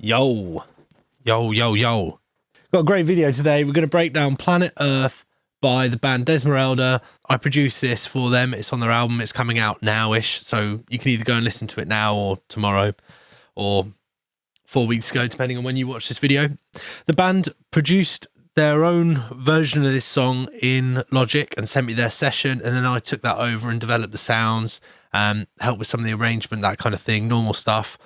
Yo. Got a great video today. We're going to break down Planet Earth by the band Desmerelda. I produced this for them. It's on their album. It's coming out now-ish, so you can either go and listen to it now or tomorrow or 4 weeks ago, depending on when you watch this video. The band produced their own version of this song in Logic and sent me their session, and then I took that over and developed the sounds, helped with some of the arrangement, that kind of thing, normal stuff.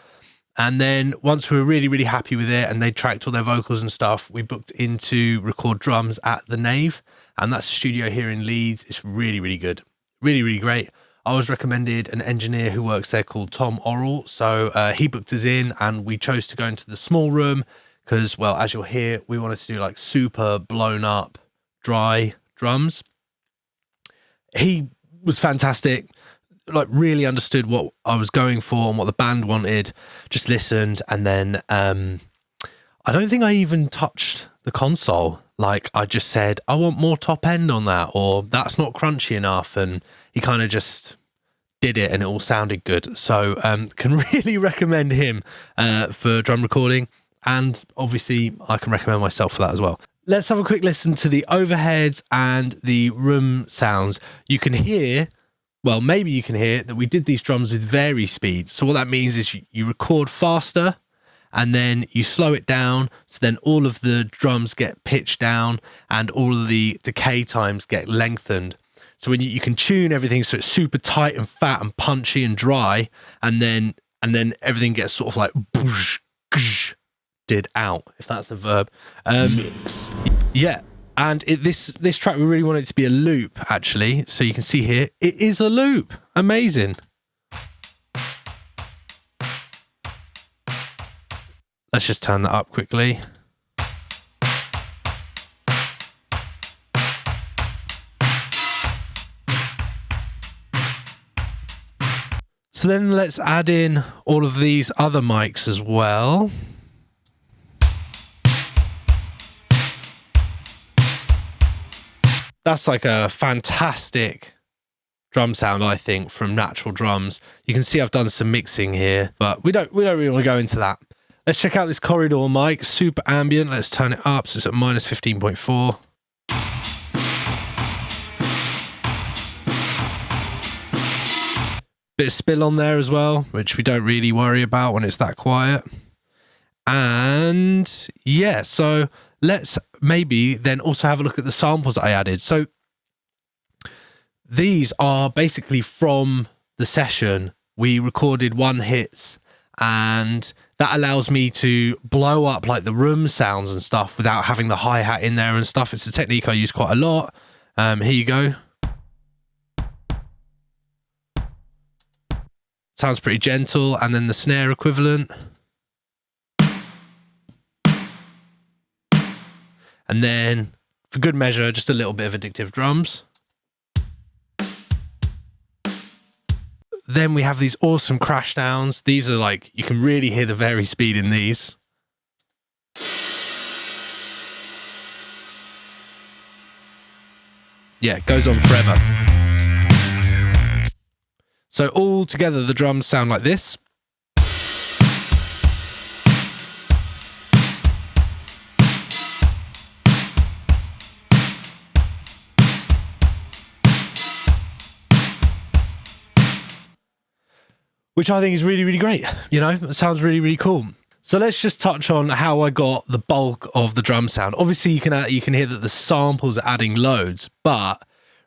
And then once we were really, really happy with it and they tracked all their vocals and stuff, we booked in to record drums at the Nave. And that's a studio here in Leeds. It's really, really good. Really, really great. I was recommended an engineer who works there called Tom Orrell. So he booked us in and we chose to go into the small room because, well, as you'll hear, we wanted to do like super blown up, dry drums. He was fantastic. Like really understood what I was going for and what the band wanted, just listened, and then I don't think I even touched the console. Like I just said, I want more top end on that, or that's not crunchy enough, and he kind of just did it and it all sounded good. So can really recommend him for drum recording, and obviously I can recommend myself for that as well. Let's have a quick listen to the overheads and the room sounds. You can hear, well, maybe you can hear that we did these drums with vari speed. So what that means is you record faster and then you slow it down. So then all of the drums get pitched down and all of the decay times get lengthened. So when you can tune everything so it's super tight and fat and punchy and dry, and then everything gets sort of like did out, if that's a verb. Yeah. And this track, we really want it to be a loop, actually. So you can see here, it is a loop. Amazing. Let's just turn that up quickly. So then let's add in all of these other mics as well. That's like a fantastic drum sound, I think, from natural drums. You can see I've done some mixing here, but we don't really want to go into that. Let's check out this corridor mic, super ambient. Let's turn it up so it's at minus 15.4. Bit of spill on there as well, which we don't really worry about when it's that quiet. And yeah, so let's maybe then also have a look at the samples that I added. So these are basically from the session. We recorded one hits, and that allows me to blow up like the room sounds and stuff without having the hi-hat in there and stuff. It's a technique I use quite a lot. Here you go. Sounds pretty gentle. And then the snare equivalent. And then, for good measure, just a little bit of addictive drums. Then we have these awesome crash downs. These are like, you can really hear the vari speed in these. Yeah, it goes on forever. So all together, the drums sound like this. Which I think is really, really great. You know, it sounds really, really cool. So let's just touch on how I got the bulk of the drum sound. Obviously, you can hear that the samples are adding loads, but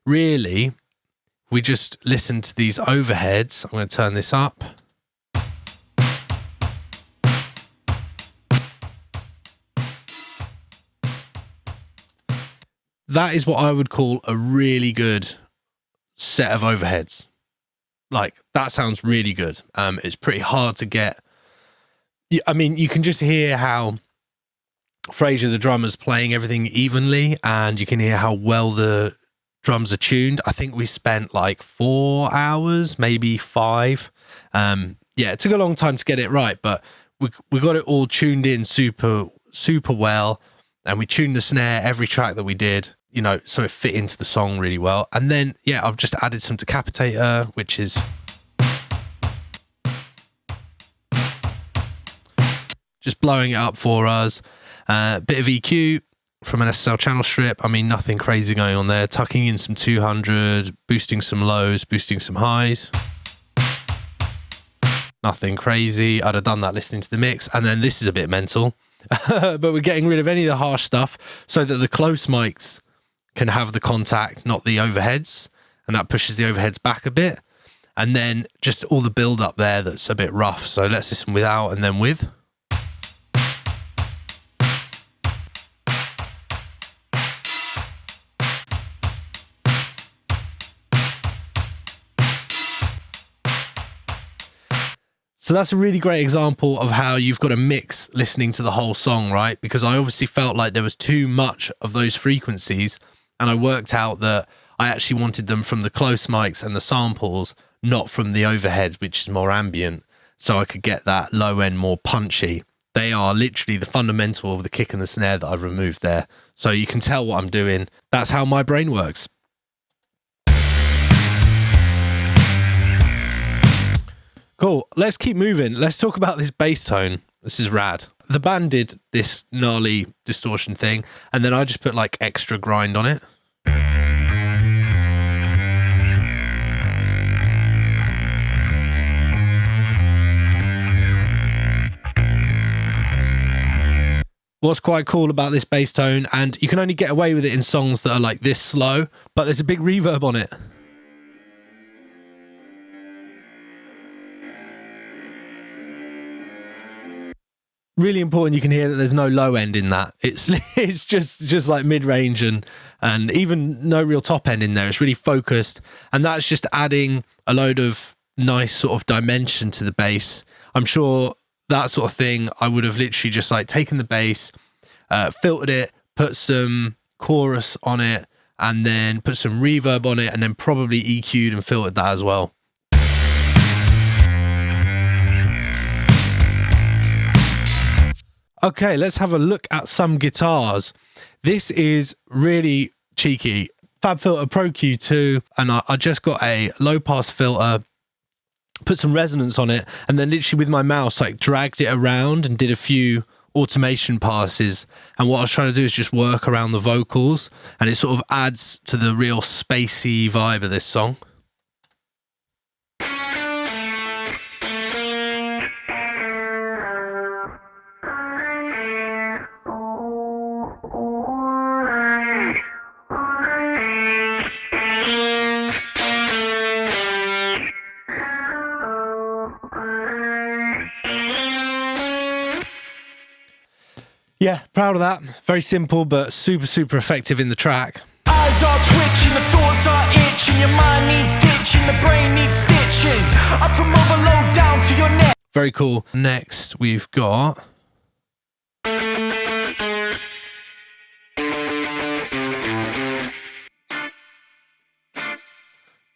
really, if we just listen to these overheads, I'm going to turn this up. That is what I would call a really good set of overheads. Like, that sounds really good. It's pretty hard to get. I mean, you can just hear how Fraser, the drummer's playing everything evenly, and you can hear how well the drums are tuned. I think we spent like 4 hours, maybe 5. Yeah, it took a long time to get it right, but we got it all tuned in super, super well, and we tuned the snare every track that we did, you know, so it fit into the song really well. And then, yeah, I've just added some decapitator, which is just blowing it up for us. Bit of EQ from an SSL channel strip. I mean, nothing crazy going on there. Tucking in some 200, boosting some lows, boosting some highs. Nothing crazy. I'd have done that listening to the mix. And then this is a bit mental. But we're getting rid of any of the harsh stuff so that the close mics can have the contact, not the overheads. And that pushes the overheads back a bit. And then just all the build up there that's a bit rough. So let's listen without and then with. So that's a really great example of how you've got to mix listening to the whole song, right? Because I obviously felt like there was too much of those frequencies, and I worked out that I actually wanted them from the close mics and the samples, not from the overheads, which is more ambient, so I could get that low end more punchy. They are literally the fundamental of the kick and the snare that I've removed there. So you can tell what I'm doing. That's how my brain works. Cool. Let's keep moving. Let's talk about this bass tone. This is rad. The band did this gnarly distortion thing, and then I just put like extra grind on it. What's quite cool about this bass tone, and you can only get away with it in songs that are like this slow, but there's a big reverb on it. Really important, you can hear that there's no low end in that. It's just like mid-range and even no real top end in there. It's really focused, and that's just adding a load of nice sort of dimension to the bass. I'm sure that sort of thing, I would have literally just like taken the bass, filtered it, put some chorus on it, and then put some reverb on it, and then probably EQ'd and filtered that as well. Okay, let's have a look at some guitars. This is really cheeky. FabFilter Pro Q2, and I just got a low pass filter, put some resonance on it, and then literally with my mouse like dragged it around and did a few automation passes. And what I was trying to do is just work around the vocals, and it sort of adds to the real spacey vibe of this song. Yeah, proud of that. Very simple, but super, super effective in the track. Eyes are twitching, the thoughts are itching, your mind needs ditching, the brain needs stitching, up from overload down to your neck. Very cool. Next, we've got...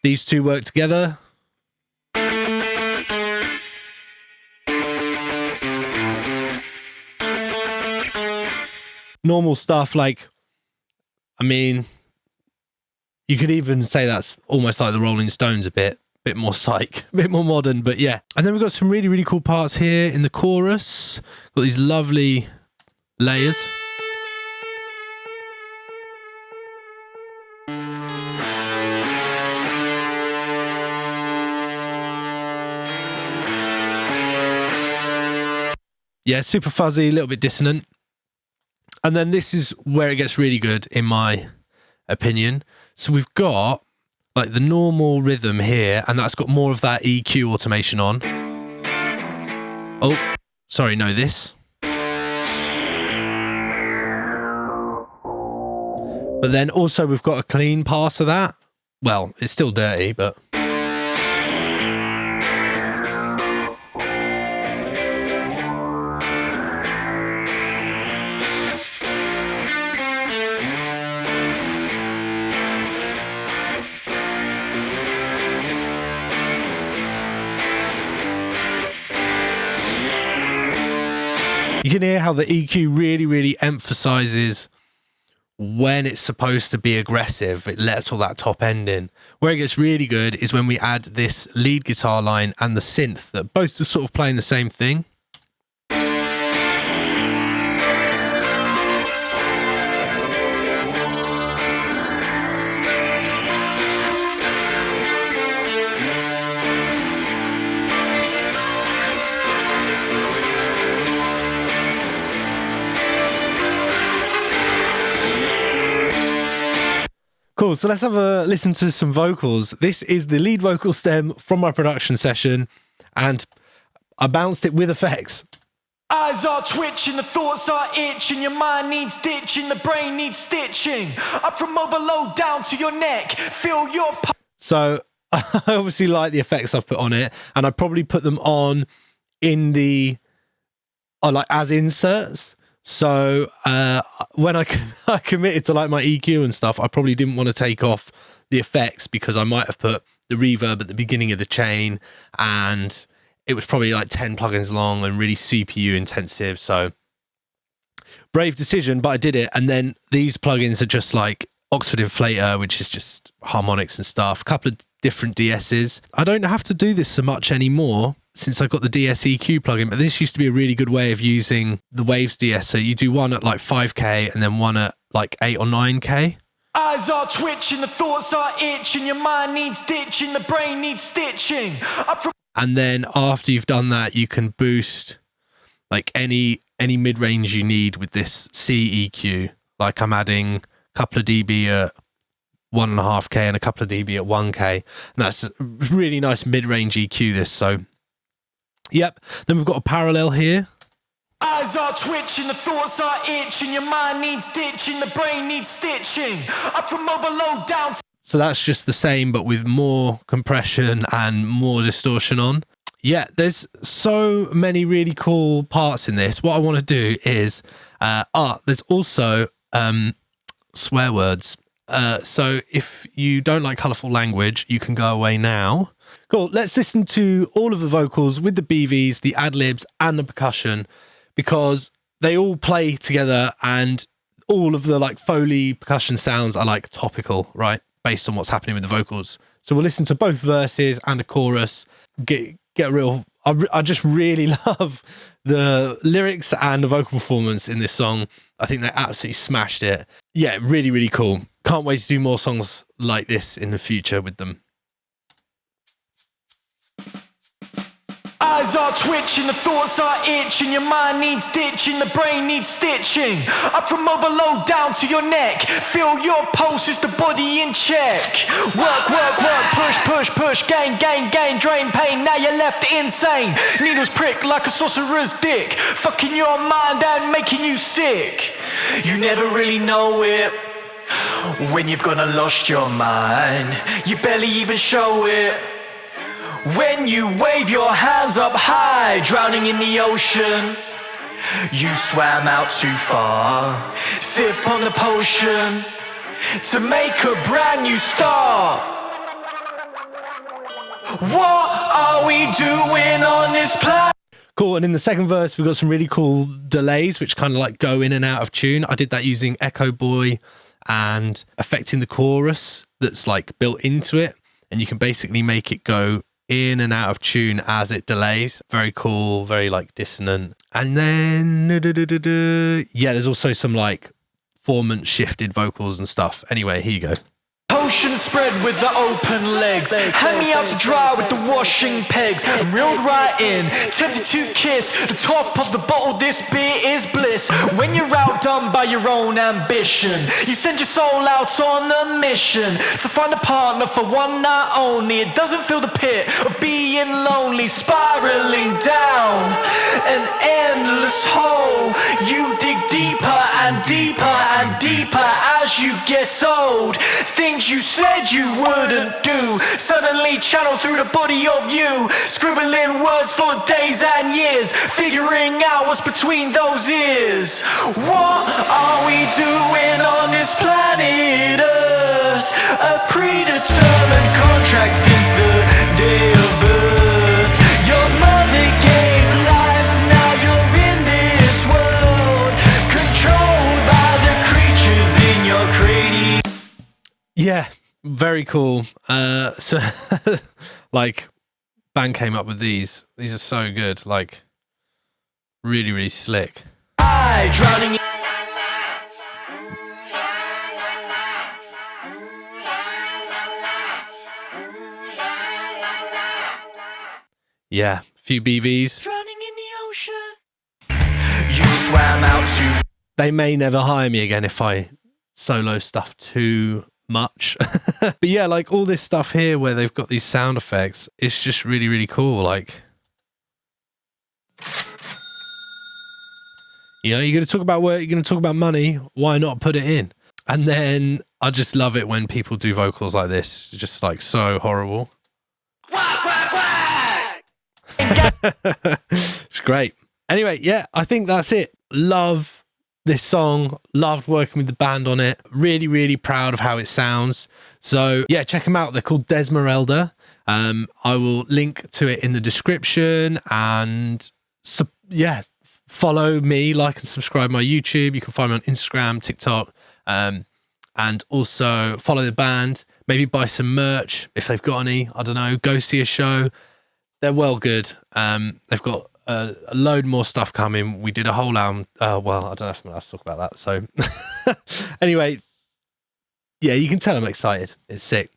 these two work together. Normal stuff, like, I mean, you could even say that's almost like the Rolling Stones a bit more psych, a bit more modern, but yeah. And then we've got some really, really cool parts here in the chorus. Got these lovely layers. Yeah, super fuzzy, a little bit dissonant. And then this is where it gets really good, in my opinion. So we've got like the normal rhythm here, and that's got more of that EQ automation on. Oh, sorry, no, this. But then also we've got a clean pass of that. Well, it's still dirty, but... you can hear how the EQ really, really emphasizes when it's supposed to be aggressive. It lets all that top end in. Where it gets really good is when we add this lead guitar line and the synth that both are sort of playing the same thing. Cool. So let's have a listen to some vocals. This is the lead vocal stem from my production session, and I bounced it with effects. Eyes are twitching, the thoughts are itching, your mind needs ditching, the brain needs stitching. Up from overload down to your neck, feel your... So I obviously like the effects I've put on it, and I probably put them on in the... like as inserts. So when I committed to like my EQ and stuff, I probably didn't want to take off the effects because I might have put the reverb at the beginning of the chain, and it was probably like 10 plugins long and really CPU intensive. So brave decision, but I did it. And then these plugins are just like Oxford Inflator, which is just harmonics and stuff, a couple of different DSs. I don't have to do this so much anymore since I got the DSEQ plugin, but this used to be a really good way of using the Waves DS. So you do one at like 5K and then one at like 8 or 9K. Eyes are twitching, the thoughts are itching, your mind needs ditching, the brain needs stitching. And then after you've done that, you can boost like any mid-range you need with this CEQ. Like I'm adding a couple of dB at 1.5K and a couple of dB at 1K. And that's a really nice mid-range EQ this. So, yep. Then we've got a parallel here. Eyes are twitching, the thoughts are itching, your mind needs ditching, the brain needs stitching. Up from overload down. So that's just the same, but with more compression and more distortion on. Yeah, there's so many really cool parts in this. What I want to do is, there's also swear words. So if you don't like colourful language, you can go away now. Cool, let's listen to all of the vocals with the BVs, the ad-libs and the percussion, because they all play together and all of the like Foley percussion sounds are like topical, right? Based on what's happening with the vocals. So we'll listen to both verses and a chorus, get a real... I just really love the lyrics and the vocal performance in this song. I think they absolutely smashed it. Yeah, really, really cool. Can't wait to do more songs like this in the future with them. Eyes are twitching, the thoughts are itching, your mind needs ditching, the brain needs stitching. Up from overload down to your neck, feel your pulse is the body in check. Work, work, work, push, push, push, gain, gain, gain, drain pain, now you're left insane. Needles prick like a sorcerer's dick, fucking your mind and making you sick. You never really know it when you've gone and lost your mind, you barely even show it. When you wave your hands up high, drowning in the ocean, you swam out too far. Sip on the potion to make a brand new start. What are we doing on this planet? Cool, and in the second verse, we've got some really cool delays, which kind of like go in and out of tune. I did that using Echo Boy and affecting the chorus that's like built into it. And you can basically make it go in and out of tune as it delays. Very cool, very like dissonant. And then yeah, there's also some like formant shifted vocals and stuff. Anyway, here you go. Ocean spread with the open legs, hang me out to dry with the washing pegs. I'm reeled right in, tempted to kiss the top of the bottle, this beer is bliss. When you're outdone by your own ambition, you send your soul out on a mission to find a partner for one night only. It doesn't fill the pit of being lonely, spiraling down an endless hole. You dig deeper and deeper and deeper as you get old. Things you said you wouldn't do suddenly channel through the body of you, scribbling words for days and years, figuring out what's between those ears. What are we doing on this planet Earth? A predetermined contract since the day of birth. Your mother gave life, now you're in this world, controlled by the creatures in your cranium. Yeah, very cool. So like band came up with these. These are so good. Like really, really slick. Drowning. Yeah, few BVs. Drowning in the ocean. You swam out too. They may never hire me again if I solo stuff too much. But yeah, like all this stuff here where they've got these sound effects, it's just really, really cool. Like, you know, you're going to talk about work, you're going to talk about money, why not put it in? And then I just love it when people do vocals like this. It's just like so horrible. It's great. Anyway, yeah, I think that's it. Love this song. Loved working with the band on it. Really, really proud of how it sounds. So yeah, check them out. They're called Desmerelda. I will link to it in the description, and yeah, follow me, like and subscribe my YouTube. You can find me on Instagram, TikTok, and also follow the band. Maybe buy some merch if they've got any. I don't know. Go see a show. They're well good. They've got a load more stuff coming. We did a whole album. Well, I don't know if I'm allowed to talk about that. So anyway, yeah, you can tell I'm excited. It's sick.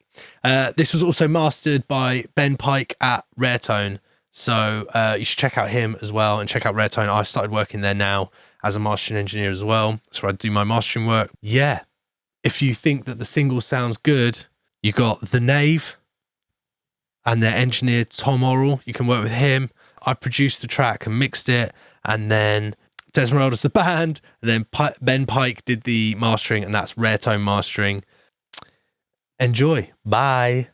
This was also mastered by Ben Pike at Raretone. So you should check out him as well, and check out Raretone. I started working there now as a mastering engineer as well. That's where I do my mastering work. Yeah. If you think that the single sounds good, you got The Knave and their engineer Tom Orrell. You can work with him. I produced the track and mixed it, and then Desmerelda's the band, and then Ben Pike did the mastering, and that's Raretone Mastering. Enjoy. Bye.